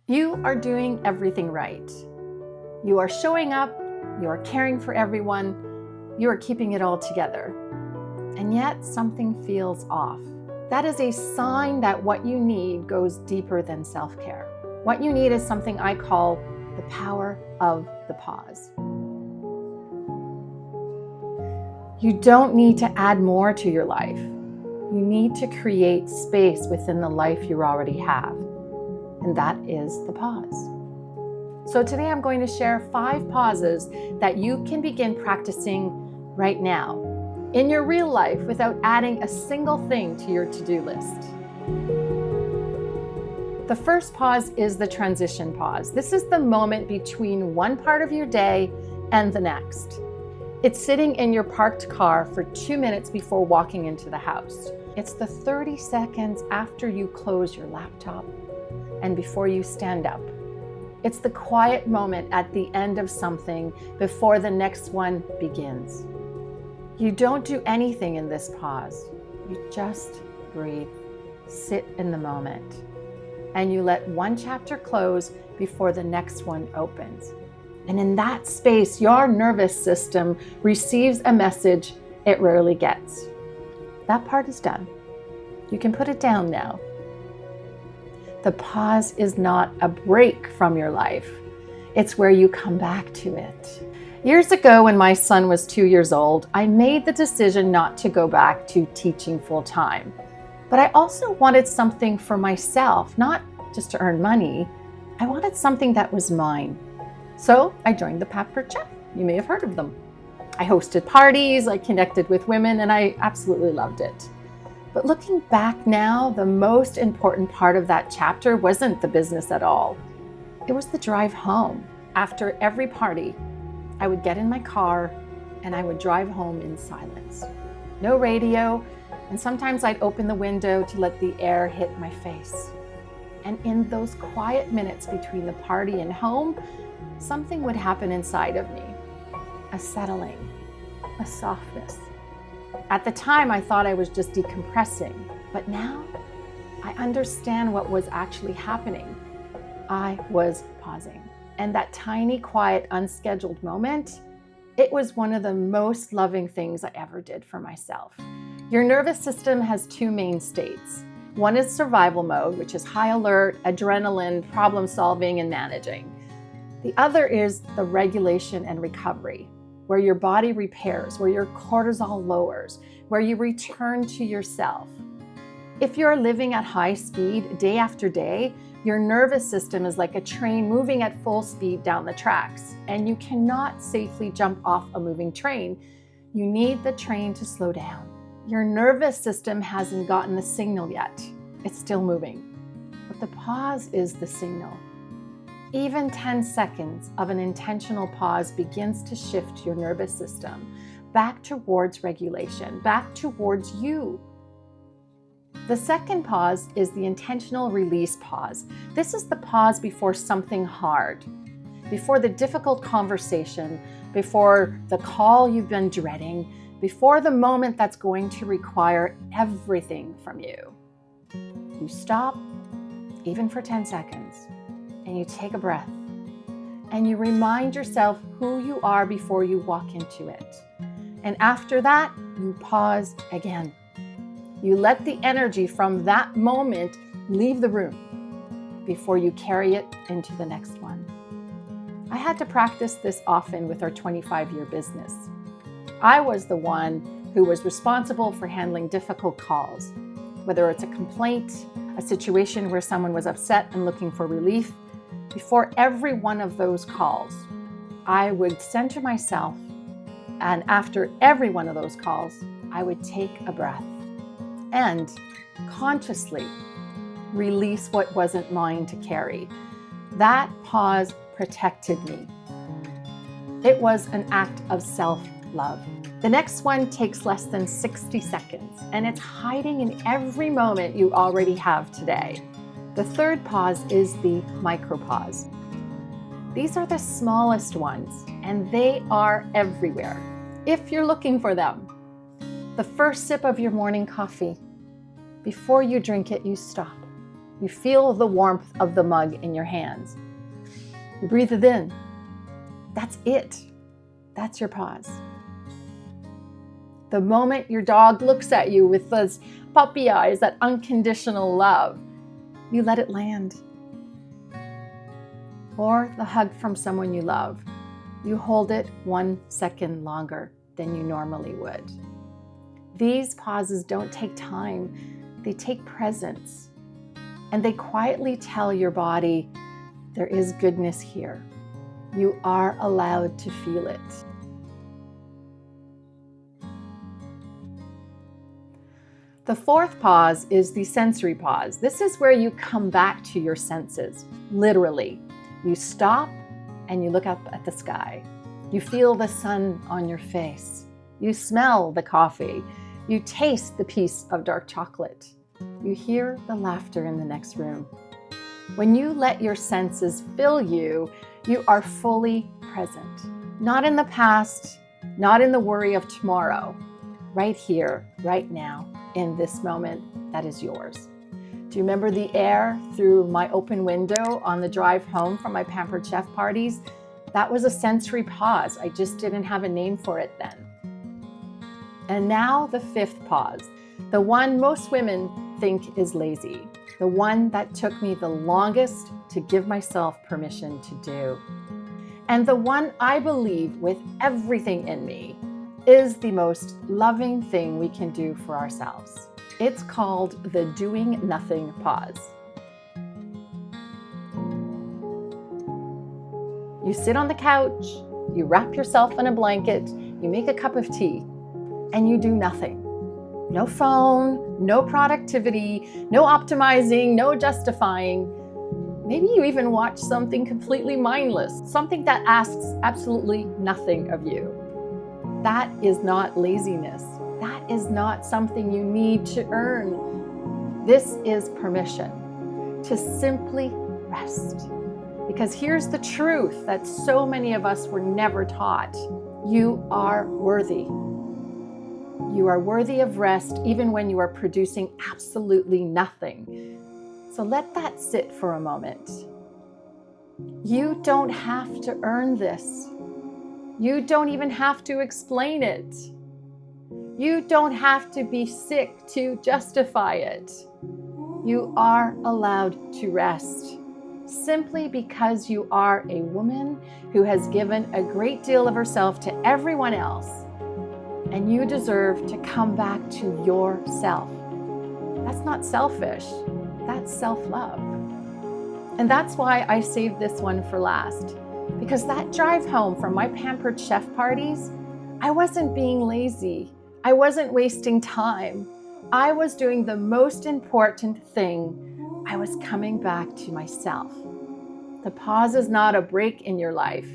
You are doing everything right. You are showing up, you are caring for everyone, you are keeping it all together. And yet something feels off. That is a sign that what you need goes deeper than self-care. What you need is something I call the power of the pause. You don't need to add more to your life. You need to create space within the life you already have. And that is the pause. So today I'm going to share 5 pauses that you can begin practicing right now in your real life without adding a single thing to your to-do list. The first pause is the transition pause. This is the moment between one part of your day and the next. It's sitting in your parked car for 2 minutes before walking into the house. It's the 30 seconds after you close your laptop and before you stand up. It's the quiet moment at the end of something before the next one begins. You don't do anything in this pause. You just breathe, sit in the moment, and you let one chapter close before the next one opens. And in that space, your nervous system receives a message it rarely gets. That part is done. You can put it down now. The pause is not a break from your life. It's where you come back to it. Years ago, when my son was 2 years old, I made the decision not to go back to teaching full time. But I also wanted something for myself, not just to earn money. I wanted something that was mine. So I joined the Pampered Chef. You may have heard of them. I hosted parties, I connected with women, and I absolutely loved it. But looking back now, the most important part of that chapter wasn't the business at all. It was the drive home. After every party, I would get in my car and I would drive home in silence. No radio, and sometimes I'd open the window to let the air hit my face. And in those quiet minutes between the party and home, something would happen inside of me. A settling, a softness. At the time, I thought I was just decompressing, but now I understand what was actually happening. I was pausing. And that tiny, quiet, unscheduled moment, it was one of the most loving things I ever did for myself. Your nervous system has 2 main states. One is survival mode, which is high alert, adrenaline, problem solving, and managing. The other is the regulation and recovery, where your body repairs, where your cortisol lowers, where you return to yourself. If you're living at high speed day after day, your nervous system is like a train moving at full speed down the tracks, and you cannot safely jump off a moving train. You need the train to slow down. Your nervous system hasn't gotten the signal yet. It's still moving. But the pause is the signal. Even 10 seconds of an intentional pause begins to shift your nervous system back towards regulation, back towards you. The second pause is the intentional release pause. This is the pause before something hard, before the difficult conversation, before the call you've been dreading, before the moment that's going to require everything from you. You stop, even for 10 seconds. And you take a breath and you remind yourself who you are before you walk into it. And after that, you pause again. You let the energy from that moment leave the room before you carry it into the next one. I had to practice this often with our 25-year business. I was the one who was responsible for handling difficult calls, whether it's a complaint, a situation where someone was upset and looking for relief. Before every one of those calls, I would center myself, and after every one of those calls, I would take a breath and consciously release what wasn't mine to carry. That pause protected me. It was an act of self-love. The next one takes less than 60 seconds, and it's hiding in every moment you already have today. The third pause is the micropause. These are the smallest ones, and they are everywhere, if you're looking for them. The first sip of your morning coffee. Before you drink it, you stop. You feel the warmth of the mug in your hands. You breathe it in. That's it. That's your pause. The moment your dog looks at you with those puppy eyes, that unconditional love, you let it land. Or the hug from someone you love. You hold it 1 second longer than you normally would. These pauses don't take time, they take presence. And they quietly tell your body, there is goodness here. You are allowed to feel it. The fourth pause is the sensory pause. This is where you come back to your senses, literally. You stop and you look up at the sky. You feel the sun on your face. You smell the coffee. You taste the piece of dark chocolate. You hear the laughter in the next room. When you let your senses fill you, you are fully present. Not in the past, not in the worry of tomorrow. Right here, right now, in this moment that is yours. Do you remember the air through my open window on the drive home from my Pampered Chef parties? That was a sensory pause. I just didn't have a name for it then. And now the fifth pause, the one most women think is lazy, the one that took me the longest to give myself permission to do. And the one I believe with everything in me is the most loving thing we can do for ourselves. It's called the doing nothing pause. You sit on the couch, you wrap yourself in a blanket, you make a cup of tea, and you do nothing. No phone, no productivity, no optimizing, no justifying. Maybe you even watch something completely mindless, something that asks absolutely nothing of you. That is not laziness. That is not something you need to earn. This is permission to simply rest. Because here's the truth that so many of us were never taught. You are worthy. You are worthy of rest even when you are producing absolutely nothing. So let that sit for a moment. You don't have to earn this. You don't even have to explain it. You don't have to be sick to justify it. You are allowed to rest simply because you are a woman who has given a great deal of herself to everyone else, and you deserve to come back to yourself. That's not selfish, that's self-love. And that's why I saved this one for last, because that drive home from my Pampered Chef parties, I wasn't being lazy. I wasn't wasting time. I was doing the most important thing. I was coming back to myself. The pause is not a break in your life.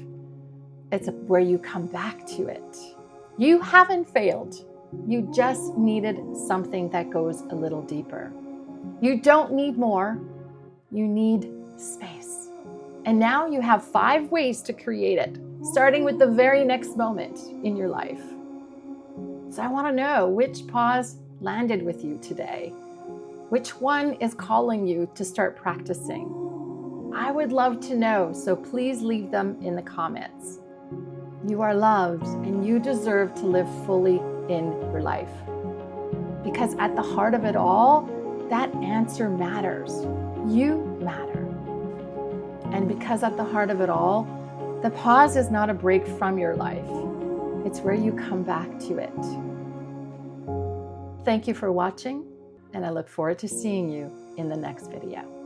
It's where you come back to it. You haven't failed. You just needed something that goes a little deeper. You don't need more. You need space. And now you have 5 ways to create it, starting with the very next moment in your life. So I want to know which pause landed with you today. Which one is calling you to start practicing? I would love to know, so please leave them in the comments. You are loved and you deserve to live fully in your life. Because at the heart of it all, that answer matters. You matter. And because at the heart of it all, the pause is not a break from your life. It's where you come back to it. Thank you for watching, and I look forward to seeing you in the next video.